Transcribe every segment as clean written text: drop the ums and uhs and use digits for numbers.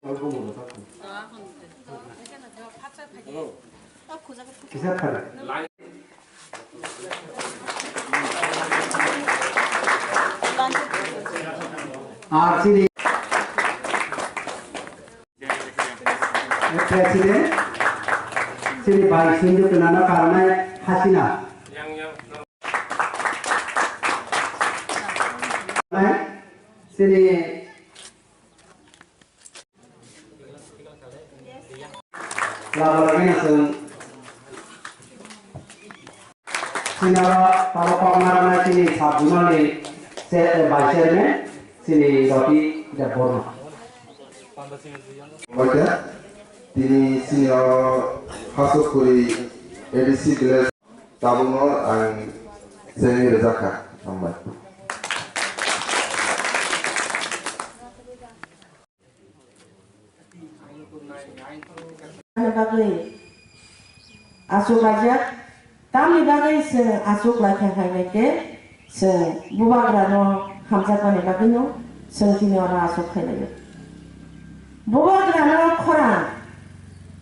Sini Presiden sini baik sini kenana karena Hasina sini laporannya sini kalau pengarangnya sini sabungan nih baiknya sini roti tidak boros. Motha tini senior Hachuk Khuri ADC village Tabunor and Seni Khajakha Ahmad. Hachuk ajak kami bagai se Hachuk lagi ke se bubagrano hamzat ni bagai no se kini orang Hachuk lagi. Bubagrano korang,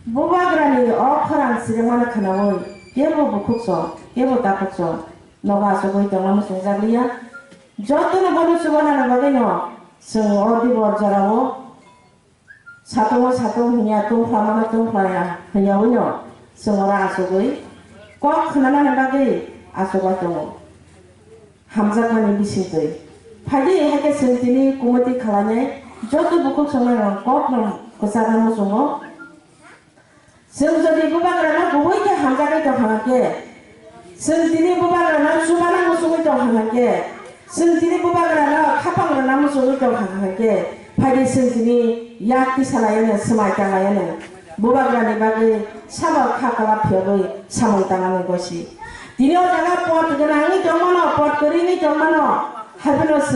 bubagrani korang siremana kenawoi, kebo bukukso, kebo takukso, noga Hachuk itu nama sungzak liya, jodoh na baru subana na bagai no, se odi borjarawo, satu hanya tumpah ya, hanya unyo, semua Hachuk itu, kok kenana na bagai Hachuk itu, hamzat ni bising pagi hake sentini kumati kalanya. Jodoh buku semua kok kesana musuh, sejadi bubagrana buku itu hamzat itu hamake, sentini bubagrana subana musuh itu hamake, sentini bubagrana kapangrana musuh itu hamake, pagi sentini yakti salayana semai tangannya, bubagrana bagi sama kakak piabai sama tangan gosi, dini orang pot genangi jomono pot kerini jomono, habis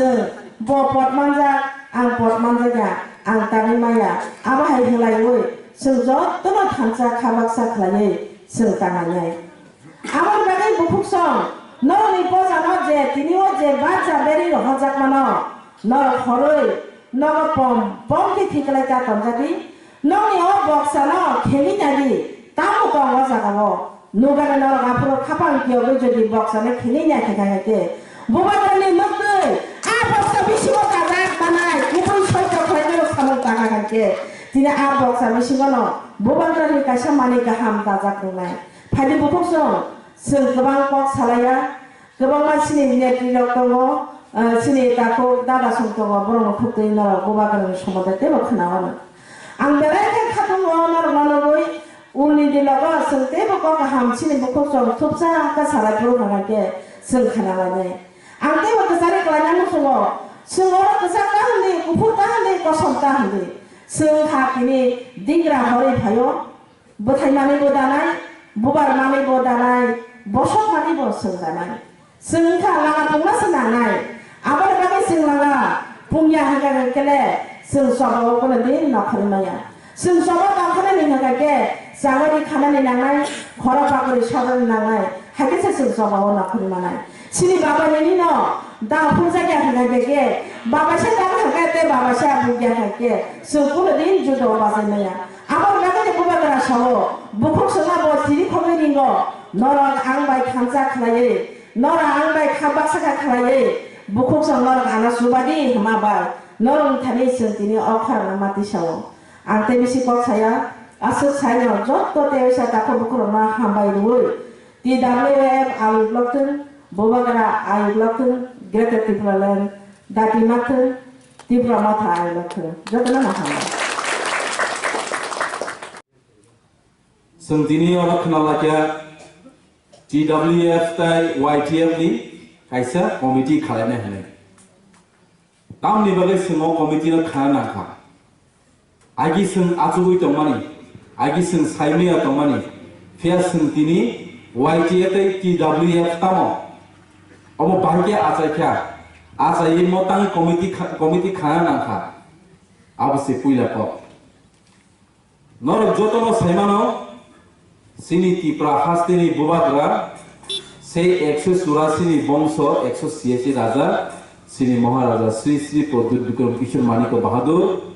pot manja. Ang pot manjaga, ang tani maya, apa hai helai woi, sejauh tono thansa khabaksa khlai, sengtangannya. Amar bagai bukuk song, nor ni posa no je, tini o je baca beri no hajak mano, nor khoroi, nor pom ki thiklai ka konjati, nor ni o boksa no kheli nadi, tamu kong wasa kawo, nuga nor ngapuro kapang kyo be jadi boksa no kheli nya khekaya ke, bubatani mukde, apa sabisi mo kaza manai, kupun soito khoyno samul taka ke, tidak abok sami singono, bukan dari kasih mani kaham tajak nungai, padi bukuk so, sebang kok salaya, kebang masih ni net tongo, sini tako dada sungtongo, borong putih nol, bukan semua tebo kenawan, angberai kan katung nol nol uni di laga sentebo kok kaham sini bukuk so, tupsa ka salai buru ke, seng kenawannya, angtebo kesari kelanya musuh. Semua kesalahan ni, kupurtahan ni, kosontahan ni. Sengkak ini digra hari payo, betai mani bodanai, bubar mani bodanai, bosok mani bosok danai. Sengkak langan pungla senangai, abar bagi senglaga, punya harga kele, sengsobo pun ada nak kerimanya. Sengsobo tak kena ni harga ke, sangari kana ni nangai, khora pakuri sabar nangai, hakisah sengsobo nak kerimanya. Sini bapa ni no. दा फुजा क्या है के बाबा से दाम कहते बाबा से आप क्या है के सुकुल दिन जो दो बाजे में या अब लगा जब बुबा करा शाहो बुकुक सना बहुत सीरी खबर निगो नौरंग आंग बाई खांचा खलाये नौरंग आंग बाई खाबाक सका खलाये बुकुक सना नौरंग आना सुबादी हमा बार नौरंग थाने संतिनी औखर नमाती शाहो आंते बिसी कौन साया असर साया जो तो तेवसा ताको बुकुक ना हम बाई रुई ती दामले आउ ब्लॉकन बुबा करा आउ ब्लॉकन Greater Tipra land, Dati Motha, Tipra Motha Island, Jotana Mahama. Sentini orang kenal lagi TWF tai YTF ni, kaisa komiti khalane hane. Tam ni bagai semua komiti nak khana kha. Agi seng acugui tomani, agi seng saimia tomani, fia sentini YTF tai TWF tamo. Omo bahaya aja ini motang komiti khana nangka, apa sih puila kok? Nor jotono semano, sini Tipra hastini bubagra, se 184 ni bongso 186 raja, sini Maharaja Sri Sri Pradut Bikram Kishore Maniko Bahadur,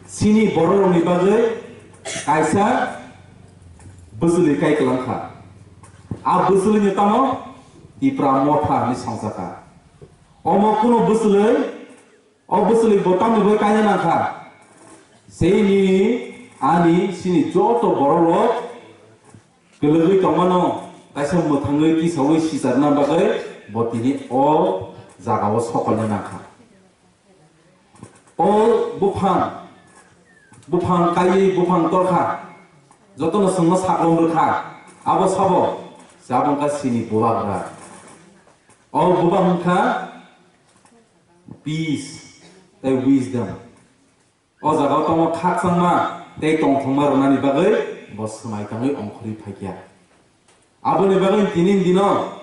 sini borok ni bagai kaisa busuli kai kelangka a busuli ni tamo Tipra Motha ni sangsaka omo kuno busuli o busuli botam ni bai kaya nangka sei ni ani sini joto borok gelugui tongmano kaisa mothangui kisawui sisarna bagai botini o jagao sokolnya nangka o bufang kai bufang torka jotono sungno saklong rukha abo sabo jabong ka sini bubagra o bubang kha peace the wisdom o jagao tomo khaksangma tei tongthongma runani bagai bo smai tangai ongkhori phaikia aboni bagai tinin dino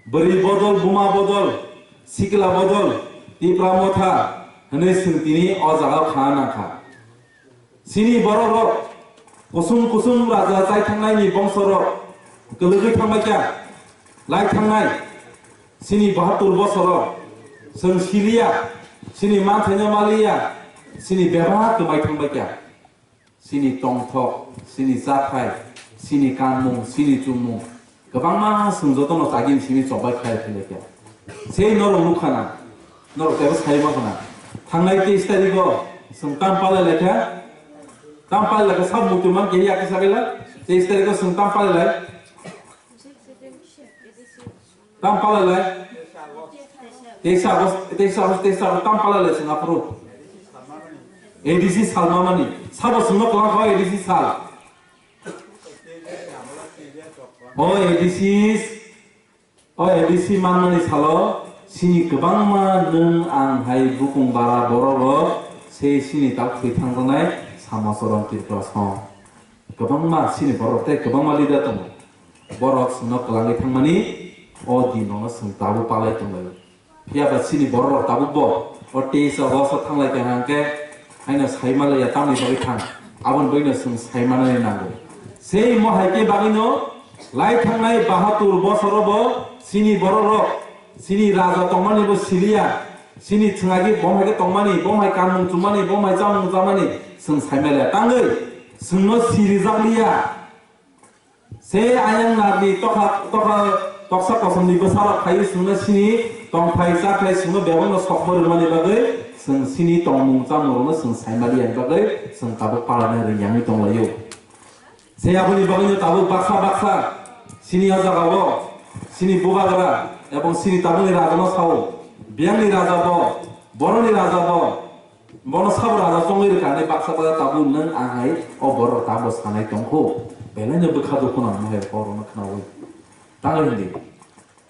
bari bodol buma bodol sikla bodol Tipra Motha hene sintini o jagao khana kha sini borok kusum raja chai thangnai ni bongsorok gelugui thangbaikya lai thangnai sini 72 bosorok sing silia sini manthanya malia sini beba tumai thangbaikya sini tongthok sini jathai sini kanmung sini chumung gobangma sungjotono jagin sini chobai khai philekya sei norok nukhana norok tebo saima khana thangnai 23 tariko sung tampala lekha tampal laga sab mutuman ke ya kisabela 23 tariko sung tampal lai tampal lai 23 tampal lai singapura ADC salma mani sabo sungno klang kho ADC sal ADC manmani salo sini gobangma nung ang hai bukung bara borogo sei sini tak thangjanai Samasorong Tipra song gobangma sini borok te gobangma leader tong borok sungno kelangi thangmani o dinono sung tabu palai tonglai phiaba sini borok tabu bo o teisa rosa thanglai ka hangke aina saimala ya tamni bagi thang abon boino sung saimana ni nango sei mo haike bagino lai thangnai 72 bosorobo sini borok sini raja tongmani bo silia sini thungagi bomhai tongmani bomhai kanmung chumani bomhai jamung jamani sung saimala tangei sungno sirijaklia se ayang nagni toksa kosomni besara khai sungno sini tongphai jakhai sungno bebangno sokmor mani bagai sung sini tongmung jamung sung saimali bagai sung tabu palana ringyang tonglayo se aboni bagai tabu baksa sini ajagawo sini bubagra ebong sini tabuni rajano sao biangni rajabo boroni rajabo bono sab raja tongir kane baksa pada tabu nang angai o boror tabo sanai tongko belanya bekhado kuna mohe orono khnawi tangai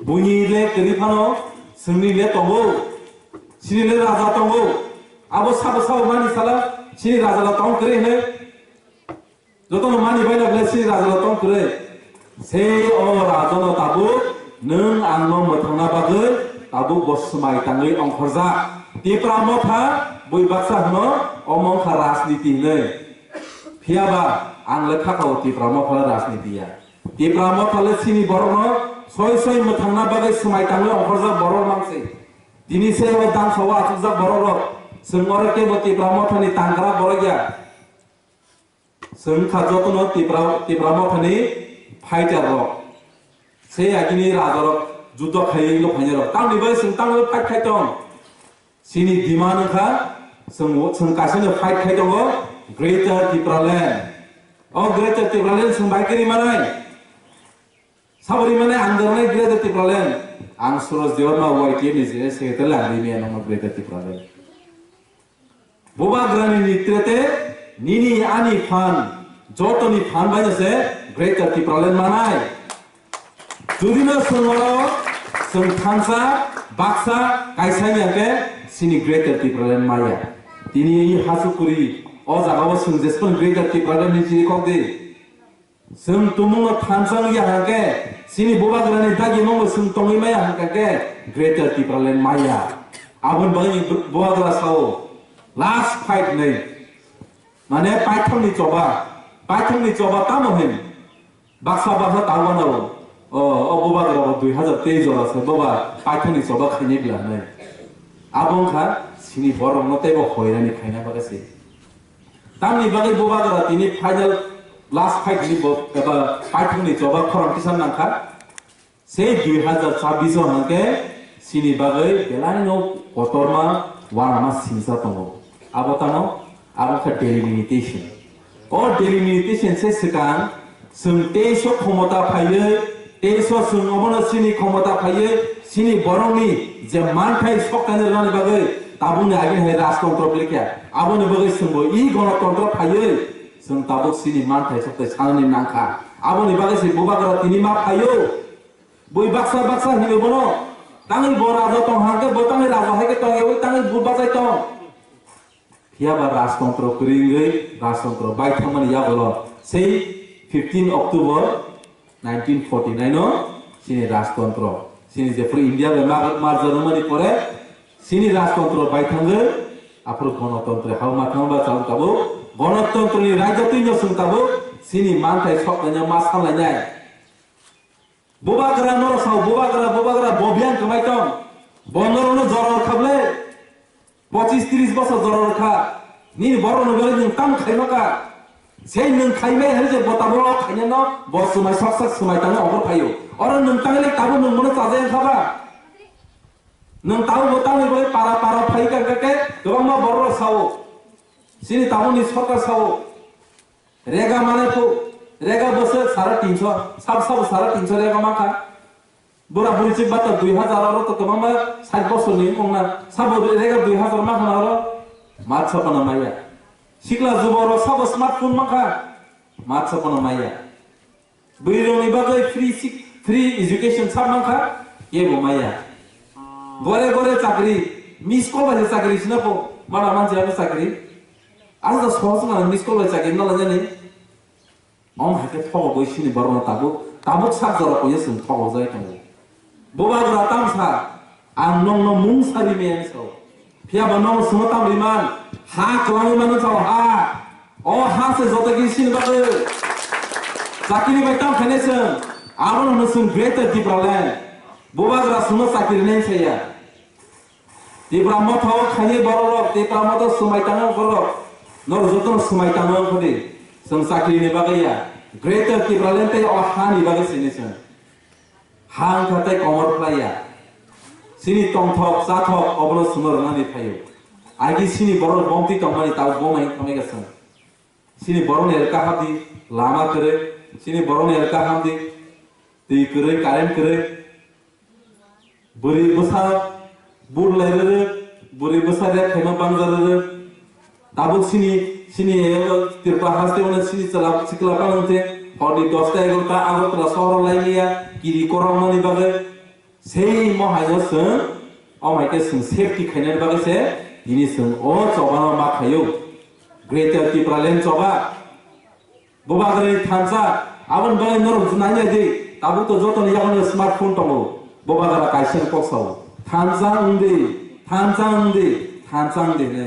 buni le kerifano sungni le tongo sini le raja tongo abo sab mani sala sini raja la tong kre ne jotono mani baina ble sini raja la tong kre sei o rajono tabu nung angno mothangna bagai tabu bosmai tangai ongkhorja Tipra Motha bui baksa hno omong kha rajniti nei phiaba ang lekha kau Tipra Motha rajniti ya Tipra Motha le sini borno soi mothangna bagai smai tangai ongkhorja boror mangse dini se o dang sawa achukja boror sungore ke bo Tipra Motha ni tangra borogya sung khajotono Tipra Motha ni fighter rok se agini rajarok judo khai lo phanyarok tangni bai sung tanglo fight khai tong sini dimana kha sung kasino fight khai tong greater Tipra land o greater Tipra land sung bai kiri manai sabari manai andornai greater Tipra land ang suros dewarma YTM ni je secretary landi ni anong greater Tipra land boba grani nitrete nini ani fan jotoni fan bai se greater Tipra land manai judino sungoro sung thangsa baksa kaisanya ke sini greater Tipra land maya tini Hachuk Khuri o jagao sung jespon greater Tipra land ni chiri kokdi sung tumung thansang ya hangke sini boba grani dagi mong sung tongi maya hangke greater Tipra land maya abon bagi boba gra sao last fight nei mane paithong ni choba tamohen baksa tawano boba gra 2023 jorase boba paithong ni choba khine gla nei abong kha sini borong no tebo hoirani khaina bagasi Tang ni bagai bubagara tini final last fight ni fight ni coba kompetisi nangka. Sei 2026 hangke sini bagai belai no kotorma warna sinsa tongo. Abotano abot delimitation. Or delimitation se sekarang sengte so komota paye, te so sengomona sini komota paye, sini boroni zaman paye sok kanir nani bagai tabung ni agin hai ras kontrol pelakya. Abo ni bagai sengbo I gono kontrol paye, seng tabuk sini man paye sok te sanani nangka. Abo ni bagai si bubagara tini ma payo. Boy baksa hibe bono tangi bora raja tong hangke botangi raja hake tong ye tangi bubasai tong pia ba ras kontrol keringai ras kontrol bai thamani ya bolo sei 15 October 1949 no sini ras kontrol sini je free India be mar Germany pore sini ras kontrol bai thange apro gণতন্ত্র haw ma thamba chal tabo gণতন্ত্র ni raja tuinyo sung tabo sini mantai sok nya masal lai Bubagara noro sao bubagara bobian kemai tong bonor no joror khable 25-30 bosor joror kha ni boro no bele tam khaino ka sei nung khaime hare je botabo khaine no bosumai sak sumai tang ogor phayo oro nung tangile tabu nung mono chaje khaba nung tabu botami bole para phai ka ke gobang ma boro sao sini tabu ni sarkar sao rega mane po Rega bosser 350 सब 350 रेगा माखा बुरा बुरी चिक बात 2000 और तो कमा में 60 बसर नहीं होना सब रेगा 2000 माखा ना रो मात सपना माया शिकला जुबरो सब स्मार्टफोन माखा मात सपना माया बुरी नि बागै फ्री एजुकेशन सब माखा ये बो माया गोरे चाकरी मिस कॉल बाजे चाकरी सिना पो मारा मान्छे आबो चाकरी आज त सोच न मिस कॉल बाजे चाकरी न लजने Om hake thogo boi sini barona tabuk sak jara ko yesung thogo jai tongo bubagara tamsa an nong no mung sari men so pia ba nong sumatam liman ha klami man so ha o ha se jotagi sini bagai sakini baitam khanesung abon no sung greater Tipra land bubagara suma sakiri nen saya Tipra Motha khani borok Tipra Motha sumai tango borok nor joton sumai tango khodi Sang sakri ni bagaya greater Tipra land te o hani bagai sinesen hang khatai komor playa sini tong thok sa thok obro sumor nani phayo agi sini boror bomti tongmani tau bomai kame gasang sini boron elka hadi lama kare sini boron elka hadi ti kare current kare buri busa bur laire buri busa re khema bangzar tabuk sini Tipra haste ona sini chala sikla panante hodi 10 ta 11 ta agotla shahar lainia kiri korang mani bagai sei mohayo sung omaike sung safety khainer bagai se ini sung o chobana ma khayo greater Tipra land choba bubagari thansa abon bagai nor junanya de tabu to joton yagon smartphone tongo bubagara kaisen koksao thansa ungde ne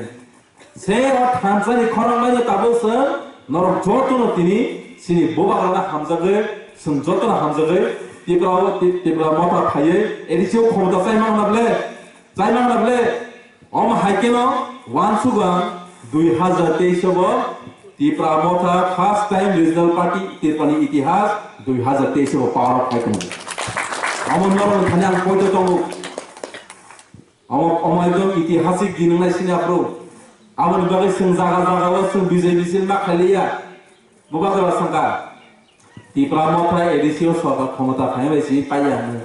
Se or Tanzani Koramaya Tabosa, nor Jotono Tini, Sini Bobagana Hamzage, some Jotona Hamzage, Tipra Motha Paye, Edisio Kota Simon Nable, Om Haikeno, one Sugan, Dui Hazard Teshobo, Tipra Motha, first time regional party, Tipani Itihas, Dui Hazard Teshobo power of Haikeno. Amon Kanyan Koto, Omadom Itihasik Dinuna Sinapro. Amon bagai sung jaga sung bijai ma khaliya bubagara sangka Tipra Motha edisio soga khomata phaimai si paya ne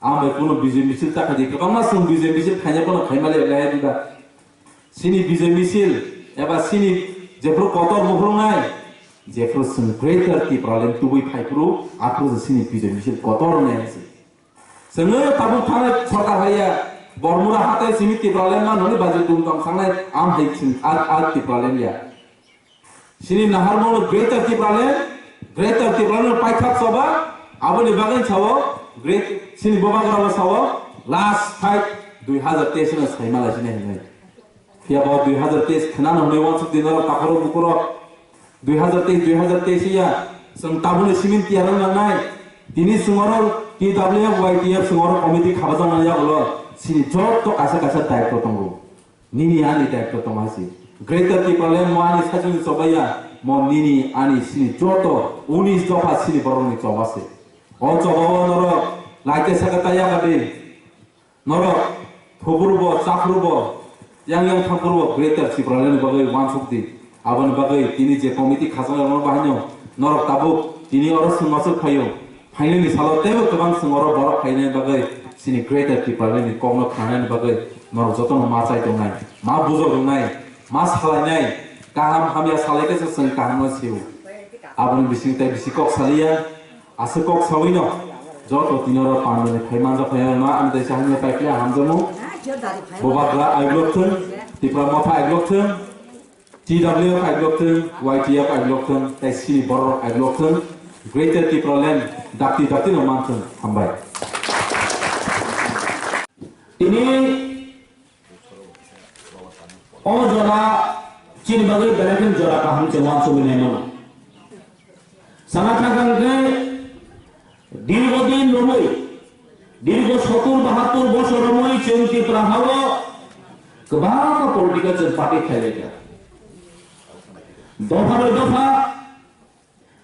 ambe kuno bijai ta khadi kama sung bijai phanya kono khaimale lai diba sini bijai eba sini jefro kotor muhrung nai jefro sung greater Tipra land tubui phaipru apro sini bijai kotor nai sengo tabu phana sarkar haya Bormura hate simi Tipra land ma noni budget dum tong sangnai am haichin al Tipra land ya sini nahar mo greater Tipra land paithak soba aboni bagai chawo great sini bobagara sawo last fight 2023 na saimala sini ne pia ba 2023 khana no ne wansuk dinara takoro bukoro 2023 ya sang tabune simin tiaran nai tini sumoro TWYTF sumoro committee khabajang na ya bolo sini jot to kasa daikto tongo nini ani daikto tomasi Greater Tipra land mo ani sajung sobaya mo nini ani sini joto 19 doha sini borong ni cobase. O cobawa noro laite sakataya kade noro thoburubo chafrubo yang thampurubo Greater Tipra land bagai wansukti aban bagai tini je committee khasang nor bahanyo noro tabu tini oros masuk khayo finally salo tebo kabang singoro borok khaine bagai sini Greater Tipra land ni kongno khanen bagai nor joto ma chai tongnai ma bujo tongnai mas halai kaham hamia salai ke seng kaham siu abon bising tai bisikok salia asukok sawino joto tinoro panone phaimanjo phaya ma am dai sahne paikla hamjomu bobagla aiglokthun Tipra Motha aiglokthun TW aiglokthun YTF aiglokthun tai sini bor aiglokthun Greater Tipra land dakti no manthun hambai ini Oh jora cini bagai belakan jora paham cewan suminai mana. Sangat akan ke diri romoi, diri 70-72 bosor romoi centi prahawa kebaca politika cepati khalega. Dofa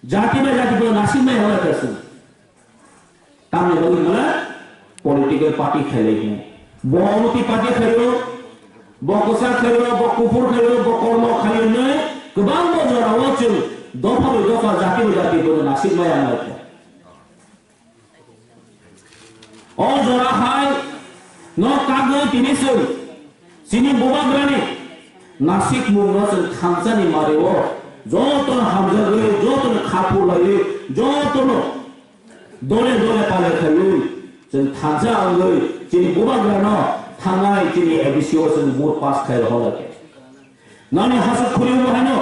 jati nasib में होला कैसे? तामने बागी मला political party khalega. बहुमती party khalega. Bokosa khayo, bokufur khayo, bokormo khayo ne, kebang mo jora wajib dofa jati bodo nasib maya mereka. Oh jora hai, no kagoi tinisul, sini boba berani, nasib mungro sen khamsa ni marewo, joton hamza goi, joton khapur lagi, joton dole pale khayo, sen khamsa angoi, sini boba berano. थांगाई चिनी एबिसियो से vote पास कर रहा है नानी हसुक खुरी वो है no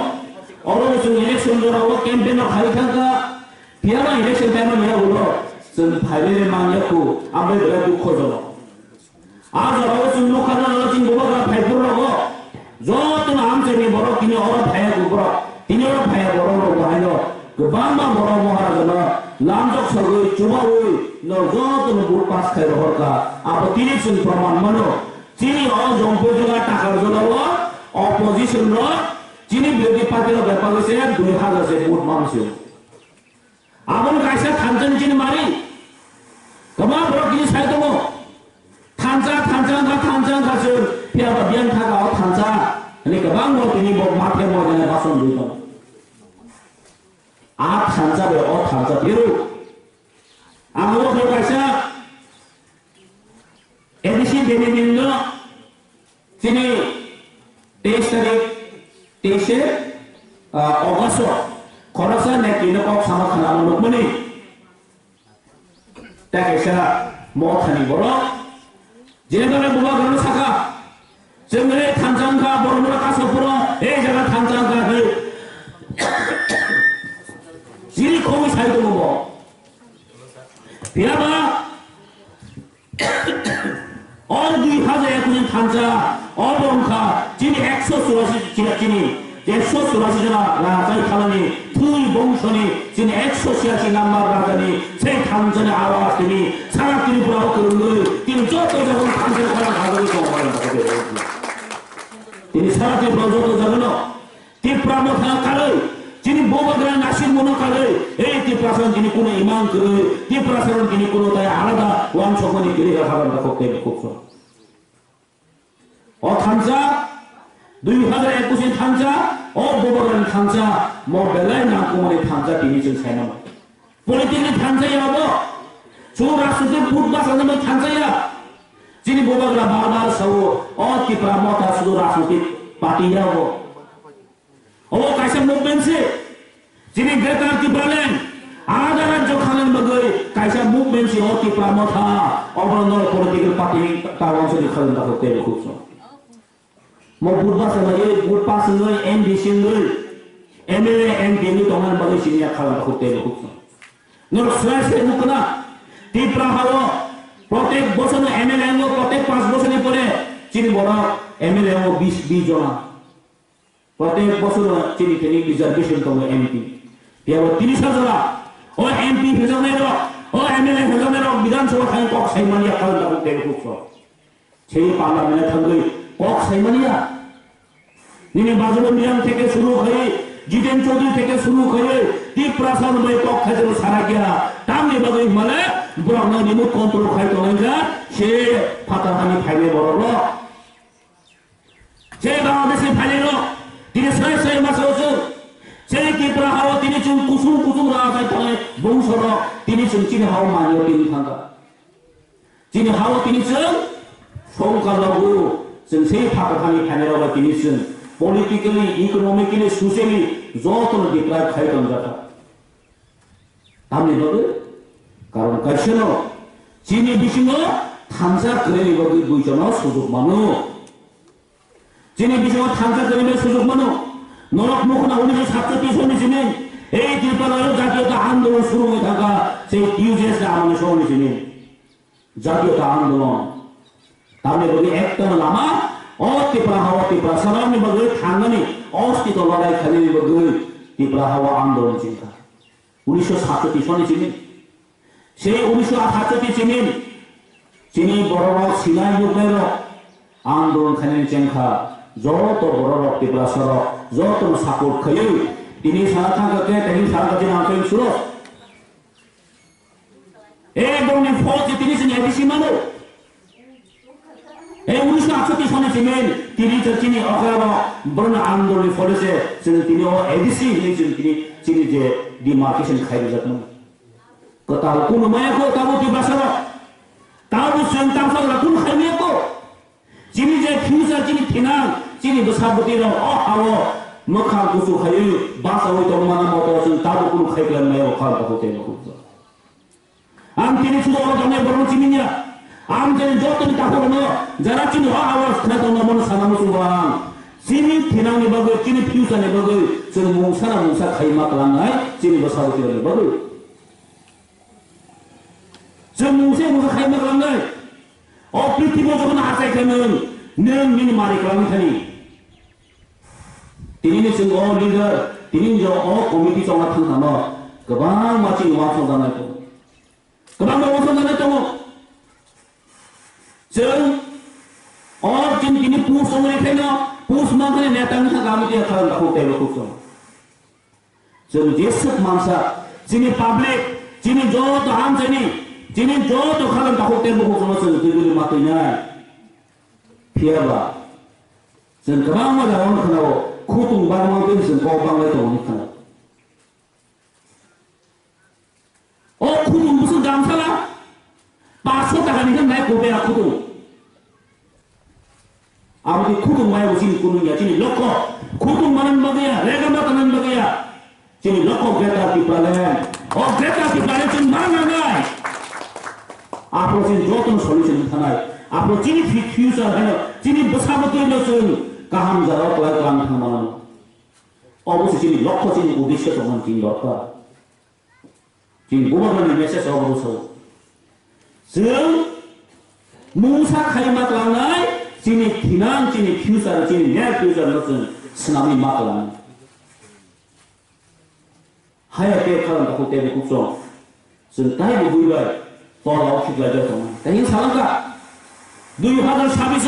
और वो सुन इलेक्शन जो रहा वो कैंपेन और खाई खान का पियाला इलेक्शन टाइम में मेरा बोलो सुन फाइले में मांगे को अब बड़ा दुख हो जाओ आज रहा वो सुन लोग खाना ना चिन बोला का फाइल रहा जो तुम आम से नहीं बोलो किन्हीं और फाइल को बोलो किन्हीं और फाइल बोलो वो है नो बांबा बोलो वो हर जना लांजोक सरगोई चुमा हुई no joto no word pass khair horka abo election praman mano chini o jompo joga takarjal lo opposition ro chini birodhi party ro byapar hoise 2000 se vote mamsio abon kaisa thanjan chini mari kama bro kini sai tomo thanjang ka se pia ba bian tha ka thanja ani kabang mo tini bo mathe mo jane bason duito a thanja be o thanja biru Amro berkasa, edisi demi minno, sini teise, August, korasa nekino kok sama kana lukmani, tak kesa Motha ni boro, jenera buba gano saka, jenera Khajakha boromora kasopuro, jaga Khajakha he, sini komi sai to mo. Piaba और 2021 थांजा और उनका जिन्हें 184 जना राजाई खालानी Thuy बंशनी जिन्हें 186 number Rajani से थांजने आवाज दिनी सारा त्रिपुरा करूंगे तीन जोतो जगह थांजने खाला खालानी को हमारे बता दे तीन सारा त्रिपुरा जोतो जगह Tipra Motha करे जिन्हें बोबगरा नासिर मोनो करे Tipra सन जिन्हें कुने इमान करे Tipra सन जिन्हें कुनो ताया आलादा वाम छोकनी किरी खालान तक कोई कुछ और थांजा 2021 थांजा और बोबगरा थांजा मोबेलाई ना कुमने थांजा तीनी चल साइना politik थांजा या वो जो राष्ट्रीय फुटबॉल सामने में थांजा या जिन्हें बोबगरा बार-बार सो और Tipra Motha सुधो राष्ट्रीय पार्टी या वो और कैसे मूवमेंट से जिन्हें ग्रेटर Tipra land आधार जो खालन बगैर कैसे मूवमेंट से और Tipra Motha और नॉन पॉलिटिकल पार्टी तावां से खालन तक होते हैं कुछ बुधवार से ये बुधवार से ये MDC MLA MP ni तोमन बगैर सिनिया खालन तक होते हैं कुछ नॉन स्लैश से मुकना Tipra हालो प्रत्येक बॉसन MLA को प्रत्येक 5 बॉसन ही पड़े चिनी बोला MLA को 20 जना प्रत्येक बॉसन चिनी चिनी रिजर्वेशन तो में MP या वो 30,000 और MP भेजने रो और MLA भेजने रो विधानसभा खाने कॉक साइमनिया खालन तक होते हैं कुछ छह पार्लियामेंट थंगई कॉक साइमनिया নিনি বাজুল মিয়ান থেকে শুরু হয়ে জিতেন চৌধুরী থেকে শুরু করে টিপ্রা সামনে পক্ষে যেন সারা গিয়া টামনি বাজুই মানে ব্রহ্ম নিমুখ কন্ট্রোল খাই তোলেন সে ফাতাহানি ফাইলে বড় সে বাংলাদেশে ফাইলেন তিনি ছয় ছয় মাস হচ্ছে সেই টিপ্রা হাওয়া তিনি চুন কুসুম কুসুম রাজা থাকে বংশর তিনি চুন চিনি হাওয়া মানিও তিনি থাকা চিনি হাওয়া তিনি চুন সংখ্যালঘু जों সেই ফাতাহানি ফাইলেরাव তিনি চুন politically, economically, socially, যতন ডিপ্রাইভ খাইতন যাতা তামনি বলে কারণ কাইছেন চিনি বিসিং থামসা করে বগি দুইজন সুযোগ মানো চিনি বিসিং থামসা করে সুযোগ মানো নরক মুখনা 1967 সনে চিনি এই ত্রিপুরার জাতীয়তা আন্দোলন শুরু হয়ে থাকা সেই ইউজেস আমলে শুরু চিনি জাতীয়তা আন্দোলন তামনি বলে একটা Lama Tipra hawa Tipra salam ni bagai thangani अस्तित्व लड़ाई खाली bagai Tipra hawa आंदोलन चिंता 1967 सने चिनी से 1968 चिनी चिनी बड़ो सिलाई युगेर आंदोलन खाली चिंता जत बड़ो Tipra सर जत सपोर्ट खाई तिनी सारा थांगे तिनी सारा दिन आके सुरो एकदम नि फौज तिनी से एडिसी मानो এই 1968 সনে ছিলেন তিনি চিনি অকাব বর্ণ আন্দোলনের ফলেছে তিনি এডিসি হয়েছেন তিনি যে ডিমার্কেশন খাইবে যত্ন কথা কোন মায়াকো তাবতি বাসর তাও সন্তান সব কোন খাইবে কো যিনি যে ফিউচার যিনি থিনাং যিনি বসাবতির অহাও মখা গুসু খাই বাসা হইতো মানা মতো তাও কোন খাইবে মায়াও খাওয়া হতে না আম তিনি শুধু অজনে বড় চিনিয়া আম যে যতনি তাহলে না যারা চিনি আওয়াজ খাতো না মন সানা মুসুবান চিনি থিনানি বাগে চিনি ফিউচারে বাগে जों মুসা খাইমা খালামনাय চিনি বসাবতির বাগে जों মুসা খাইমা খালামनाय অ পৃথিবী যখন আচাইখানেন নों মিনি মারি খালামখানি তিনি जों অ লিডার তিনি যে অ কমিটি জমা থানা गोबां मानसि वासं जानाय दं गोबां वासं जानाय दं जों और जिन किनी पुस समरेखायनो पुस माने नेतानि थाखाय गामिया खालामखौ तेलखौ जों जेसब मानसा जिनि पाब्लिक जिनि जत हामजनि जिनि जत खालामखौ तेलखौ जों दिगुलि मातैनाय फियाबा जों गोबां मोजां खोनाव खुदुं बारमांदों जों गाव बांलाय दंनि खोनाव अ खुदुं बुसु गामसाला 500 টাকা নিয়ে নাই কোবে খুদুং आबदी खुदुं मायाव जिनि कुनुया जिनि लक्ष खुदुं मानन बगैया रेगामा तनन बगैया जिनि लक्ष ग्रेटा टिप्रालेन ओ ग्रेटा टिप्रालेन जों मानानाय आपरो जिनि जतन सल्युशन थानाय आपरो जिनि फ्यूचर है जिनि बसाबतै जों गाहाम जाराव क्लाय खालामनो थांमानो अबश्य जिनि लक्ष्य जिनि उद्देश्य दं जिनि दरकार जिनि गभर्नमेन्टनि मेसेज अबश्य जों मुसा खाइमा खालामनाय जिनि थिनां जिनि फ्यूचर जिनि नेट फ्यूचर जों सिनामि मा खालामो हाया के खालामखौ तेबेखौ जों दाय बुबाय तलाव खिगलाय दं दायो सालांगा 2026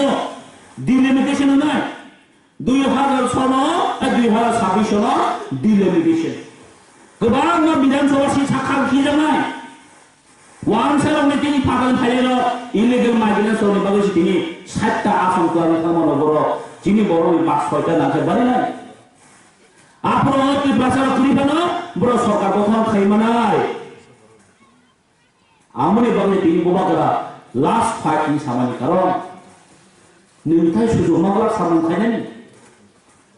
डिलिमिटेशन होनाय 2026 डिलिमिटेशन गोबां विधानसभा सिट साखार खिजानाय वान सारावनो तिनि फागन थायो इलिगेल माइग्रेशननि बागै तिनि 7टा आसन खालामनो थांमानो बर' जिनि बर'नि 5-6टा नाथाय बानायनाय आपरो टिप्रासार खुलिबानो बर' सरकार गठन खालामनाय आमनि बागै तिनि बबागरा लास्ट फाइटनि सामानि कारण नोंथाय सुजुमाग्रा सामान खायनायनि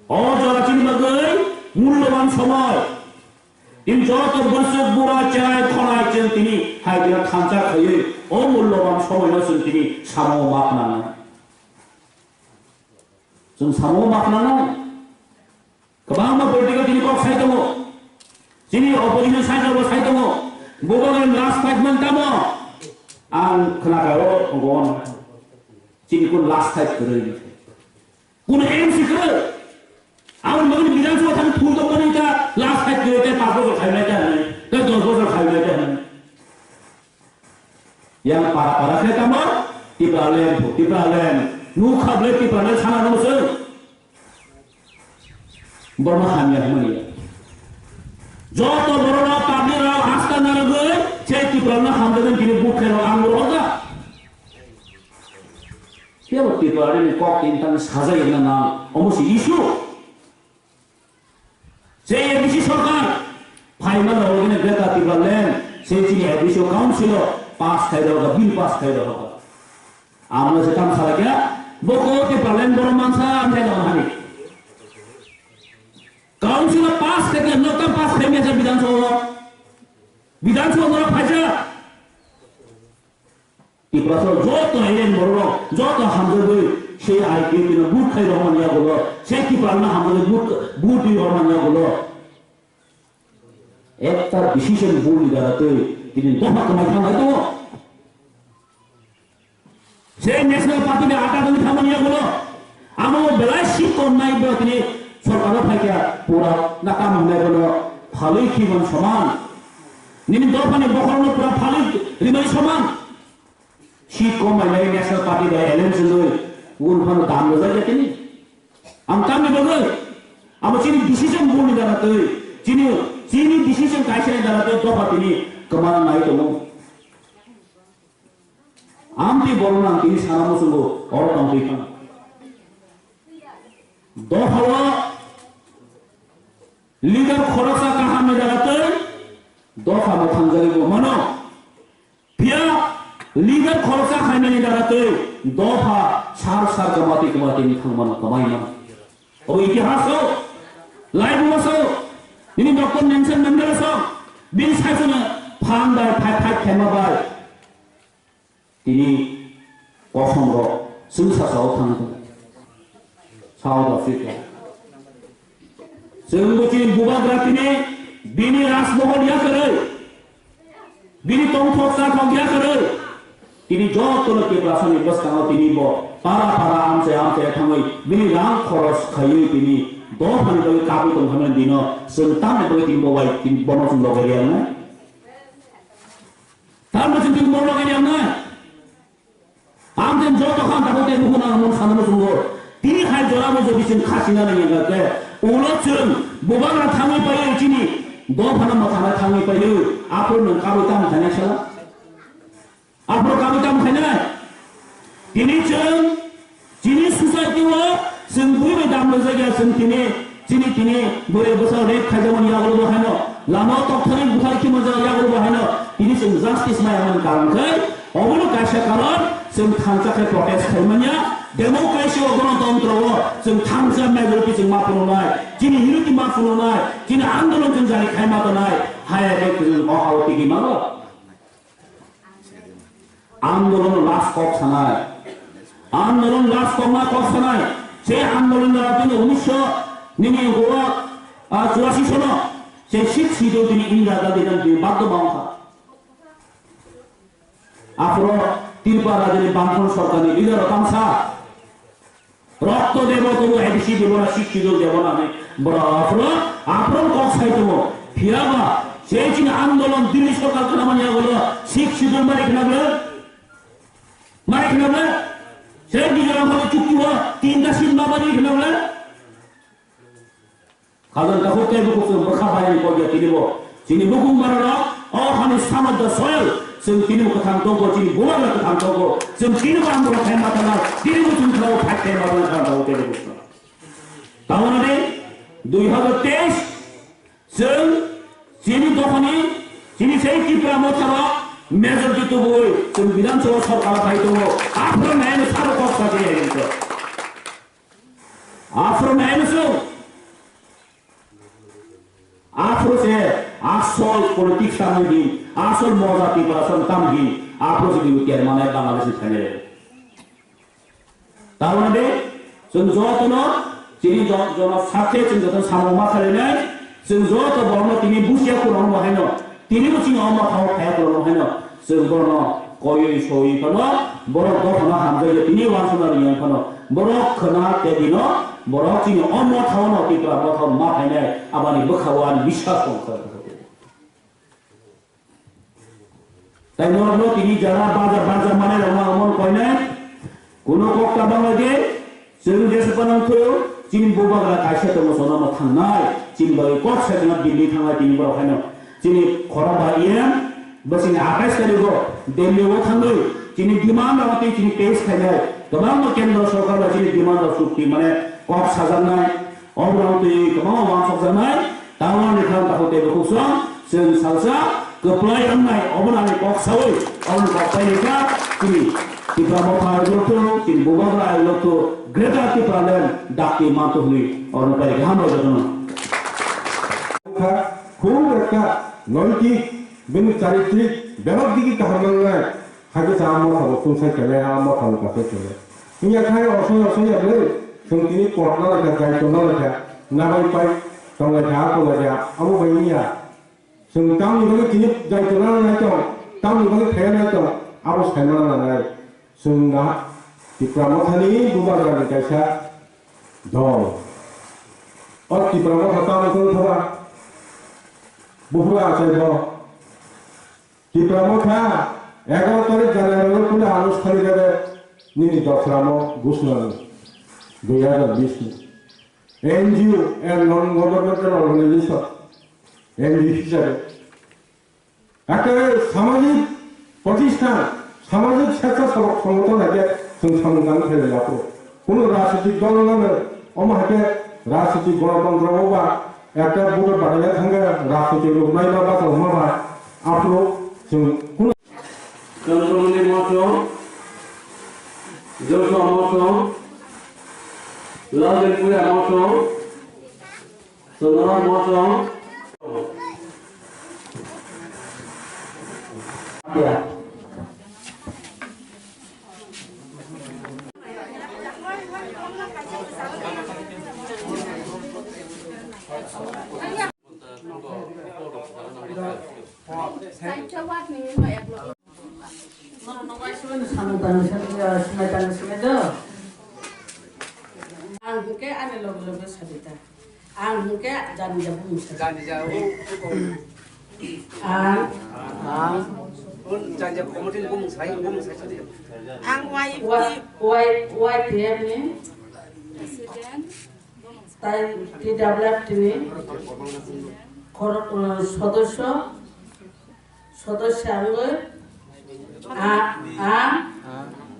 अ जरा तिनि बागै मूल्यवान समय इन जत बसुक बुरा चाय खनाय जों तिनि हायदिया थांजा खायो अमूल्यवान समायनो जों तिनि सामो माखनानाय जों सामो माखनानाय गोबां पलिटिकल तिनि कक साइ दङ जिनि अपोजिशन साइडआव साइ दङ बबागै लास्ट फाइट मोनतामो आं खोनाखायो गन जिनि कोन लास्ट फाइट करे कोन एमसी करे आउन मगन विधानसभा थां थुल दङ नि ता लास्ट फाइट करे 5 बছর खाइनाय जाय ता 10 बছর खाइनाय जाय yang para ketama Tipra len nu khable Tipra len sana no se Varma হামিয়া হামিয়া যত বড়রা পাবলিকরা আস্থা না রাখবে সেই ত্রিপুরা হামদাদের তিনি বুকে আঙুল হগা কেউ ত্রিপুরার কক তিনটান সাজাই না অবশ্যই ইস্যু সেই এবিসি সরকার ফাইনাল ওখানে গ্রেতা ত্রিপুরা লেন সেই চিনি এবিসি কাউন্সিল পাস খাই দেওয়া বিল পাস খাই দেওয়া আমরা সেটা খালাকে বকো ত্রিপুরা লেন বড় মানসা আমি দেওয়া হানি কাউন্সিল পাস থেকে নতুন পাস খাই মেসে বিধানসভা ধরা ফাইসা ত্রিপুরা যত এলেন বড় যত হামদে সেই আইকে তিনি বুট খাই রহমান গুলো সেই ত্রিপুরা না আমাদের বুট রহমান গুলো একটা ডিসিশন ভুল দাঁড়াতে তিনি দফা কমাই থামাই তো সেই ন্যাশনাল পার্টিতে আটা তুমি থামানিয়া গুলো আমার বেলায় শীত নাই বলে তিনি সরকারের ফাইকা পুরা না কাম নাই বলে ভালোই খিবন সমান নিনি দফানি বকরণ পুরা ভালোই রিমাই সমান শীত কমাই নাই ন্যাশনাল পার্টি দেয় এলেন্সন লই কোন ভালো দাম লজাই দেখেনি আমি কামে বলে আমার চিনি ডিসিশন ভুল দাঁড়াতে চিনি ডিসিশন কাইছে দাঁড়াতে দফা তিনি কমান নাই তো আমটি বড় না তিনি সারা মসুল অরকাম দিখান দফা লিডার খরচা কাহামে দাঁড়াতে দফা মথান যাইব মানো পিয়া লিডার খরচা খাইনানি দাঁড়াতে দফা সার কমাতে নিখাং মানো কমাই না ও ইতিহাস লাইভ বসো ini Dr. Nelson Mandela so bin saisona phandai phai themabai tini kosomro sungsa sao thang South Africa sungbuchi bubagra tini bini rasmohol ya kare bini tongthoksa thogya kare tini jotolo ke prasani baskano tini bo para amse thamai bini rang khoros khayi tini দফানি বলে কাবু তো ভাবেন দিন সন্তান বলে তিন mobile তিন বনসুন লগাই না তার মধ্যে তিন বড় লগাই না আমদেন যত খান তাতে নুনা মন সামনে শুনবো তিনি খাই জড়াবো যদি খাসিনা নেই গাতে ওলচুন বুবাগরা থামি পাইলে চিনি দফানা মাথানা থামি পাইলে আপন কাবু তাম থানে ছাড়া আপন কাবু তাম থানে তিনি চুন চিনি সোসাইটি ও Sungguh dalam saja sini boleh besar rek kajaman yang lalu bahana lama tak teri bukan cuma yang lalu bahana ini sung justice mayaman karam kai orang kasih karan sung thansa ke protest kermanya demokrasi orang tentera sung thansa majority sung mapunai cini hidup mapunai cini andolon sung jari kai mapunai hai rek sung mahal tinggi mana andolon last kok sanai andolon last kok sanai সেই আন্দোলন তিনি 1984 সন সেই শিক্ষিত তিনি ইন্দিরা গান্ধী তিনি বাধ্য বাংলা আপন ত্রিপুরা রাজ্যের বামপন্থী সরকার লিডার কামসা রক্ত দেব তবু এডিসি দেব না শিক্ষিত দেব না বড় আপন কক্সাই তো ফিরাবা সেই চিন আন্দোলন দিল্লি সরকার নামানিয়া হলো শিক্ষিত মারে কিনা সেই দিকে আমাদের চুক্তি হওয়া তিনটা সিনেমা বানিয়ে খেলে বলে খাজানটা হতে বুকুম বখা বানিয়ে পড়িয়া কিনব চিনি বুকুম বানানো ওখানে সামদ্র সয়েল जों তিনি কথা দঙ্গ চিনি বোলা কথা দঙ্গ जों তিনি আমরা খাই মাথা না তিনি বুঝুন খাও থাকতে মাথা খাও তেরে বুঝ তাহলে 2023 जों চিনি দখনি চিনি সেই ত্রিপুরা মোথারা মেজরিটি তো বই जों বিধানসভা সরকার পাইতো আপনার মেনে সারা কথা দিয়ে গেছে আপনার মেনে आपरो से आसल पॉलिटिक्स सामने भी आसल मौजाती पर असम कम भी आपरो से भी क्या माने बांग्लादेश में खाने ताऊ ने जों जो तो चिनी जो साथे जों साममा खाले जों जो तो बरनो तिनी बुसिया को रंग बहायनो तिनी बुसिंग अमा थाव खाया को रंग बहायनो जों बरनो कोई सोई पनो बरो दफना हामजे तिनी वासना रिया पनो बरो खना ते दिनो बरो चिनी अमा थाव न तिप्रा बथाव मा खायने आबानि बखावान বিশ্বাস সংখ্যা তাই নরনো তিনি যারা বাজার মানে রমা অমন কয় না কোন কক্কা বাংলাদেশ जों देश बनांखौ Chini Bubagra Kaisha to Sonoma Tanai, Chini Kok Setting Dili Tangai Timber Hano, Chini Koraba Ian, Basin Akasterigo, Demi Watangu, Chini demand of teaching taste Kanai, the Mama Kendo Soka, Chini demand of Sukimane, Kok Sazanai, all around the Kamama once of the night, Taman the Kanta Hotel Husson, Sen Salsa, the play on my Obana Kok Sawi, on Kopanika, Chini. Tipra Motha Loto, in Bubagra Loto, Greta Tipra Land, Daki Matuhli, or Pai Hamo Jono. Khuraka, Nolki, Ben Charity, Benodiki Kahamanga, Hachuk, Sunset, Motha, Cafe. In your kind also, Suntini Portana, Gaitonola, Naval Pipe, Tonga, Amuvania. Some town you look in Gaitonola, town you look at I was Hamana. Sunga Tipra Mothani Bubagra Kaisha Dog or Tipra Motha Thora Bufra Sebo Tipra Motha Egotori Janaro Pula Alus Kaliga Nini Dosramo Gusman Guyana Bishi NGO and non-governmental organization NGO After Samajik Pakistan সামাজিক স্বেচ্ছা সংগঠন আছে সংস্থান ফেলে যাবো কোনো রাজনৈতিক দল নামে অমাকে রাজনৈতিক গণতন্ত্র বা একটা বুড়ো বাড়াইয়া থাকে রাজনৈতিক লোক নাই বা হমাবা আপনি কোন Controlling Motha, Joshua Motha, Love Kuya Motha, Sonora Motha. Yeah.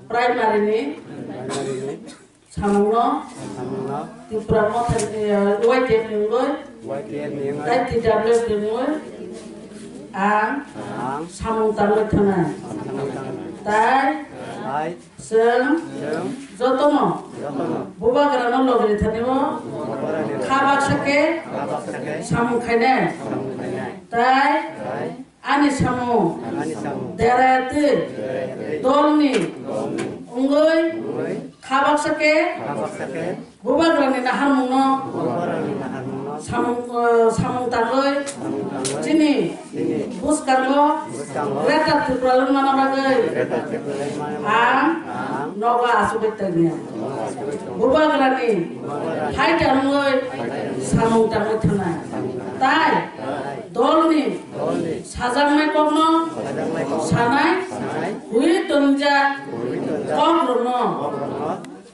Primary Samuno, Tipra Motha, White Evening, Tipra and Samutana. Tai, Sem, Zotomo, Bubagra no Logitanimo, Khajakha, Samukane, Tai, Anisamu, Derate, Dolni, Ungoi, Khajakha, Bubagra in the Hamuno, Samutangoi, Chini, Buskango, Greta Tipra Manabagai, and Nova Asubitania. Bubagrani, Haitanoi, Samutangotana, Tai, Dolni, Sazamai Kono, Sanai, Hui Tonja, Kombrono,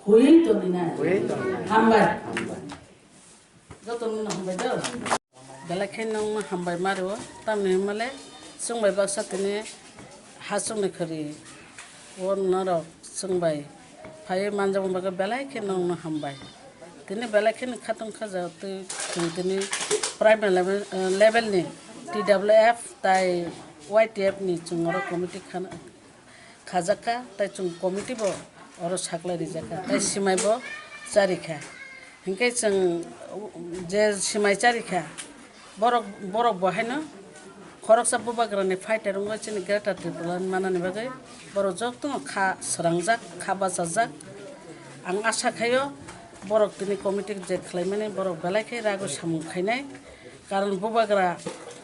Hui Tonina, Hambai. Belakhen nong hambai maru tamne male sungbai baksa tene hasung ne khari won naro sungbai phai manjam baga belakhen nong hambai tene belakhen khatung khaja te tene primary level ni TWF tai YTF ni chungoro committee khana Khajakha tai chung committee bo oro saklai rijaka tai simai bo charikha hinkai chung je simai charikha borok bahayna khoroksa bubagrani fighter unga chini Greta Tipra manani bagai borok joktung kha srangjak kha bachajak ang asa khayo borok tini committee je khlaimani borok belaikhai rago samung khainai karon bubagra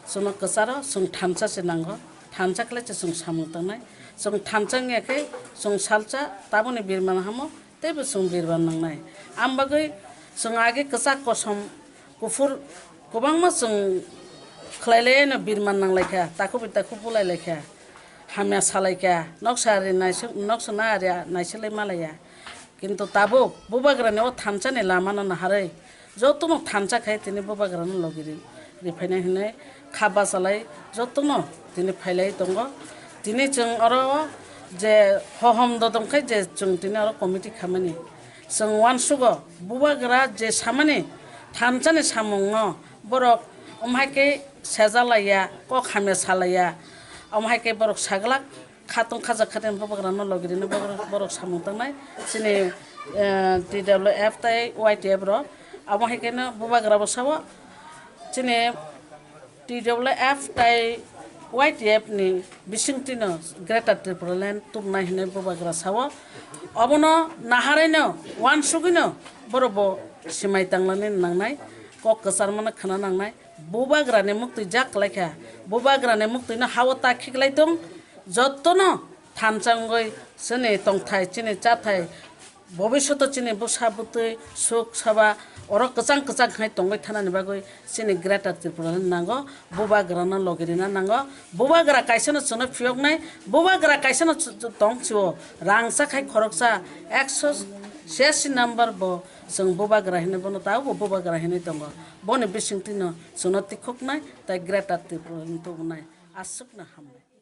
suno kasaro sung thancha se nango thancha khle che sung samung tangnai sung thancha ngeke sung salcha taboni birman hamo tebe sung birban nangnai ambagai sung age kasak kosom kufur Kubangma sung khlaile na birman nang lekha taku pulai lekha hamya salaika noksari naisuk noksana area naisale malaya কিন্তু তাবো বুবাগ্রানে ও থানচানি লামানো নাহারে যতনো থানচাখাই তিনি বুবাগ্রাनो লগিরি রিফাইनाय হনে খাবা চালাই যতनो তিনি ফাইলাই दङ তিনি जों आरो जे हहम ददंखाय जे जों তিনি आरो कमिटि खामानि जों वानसुगो बुबाग्रा जे सामानि थानचानि सामुंनो बरक अमहायके सेजालाया क खामे सालाया अमहायके बरक सागला खातुं खाजाखातेन बुबाग्रानो लगिरिनो बरक सामुंतांनाय सिनि DWF ताय YTF रो अमहायकेनो बुबाग्रा बसावो सिनि DWF ताय YTF ni bisingtino Greater Tripura Land tumnai hine bubagra sawo abono nahareno wansugino borobo simai tanglani nangnai kok kesarmana khana nangnai bubagra ne mukti jak laikha bubagra ne mukti no hawa ta khiklaitung jottono thanchangoi sene tongthai chini chathai bobishyoto chini busabutui suk saba oro kachang khai tongbai thanani bagoi sini Greater Tripura nango bubagrana logirina nango bubagra kaisano chono phiyoknai bubagra kaisano tongchiwo rangsa khai khoroksa 186 number bo जों बुबाग्रा हिने बनो ताबो बुबाग्रा हिने दङ बनि बिसिंतिनो जोनो तिखकनाय ताय Greater Tripura नि तबनाय आसुकना हामनाय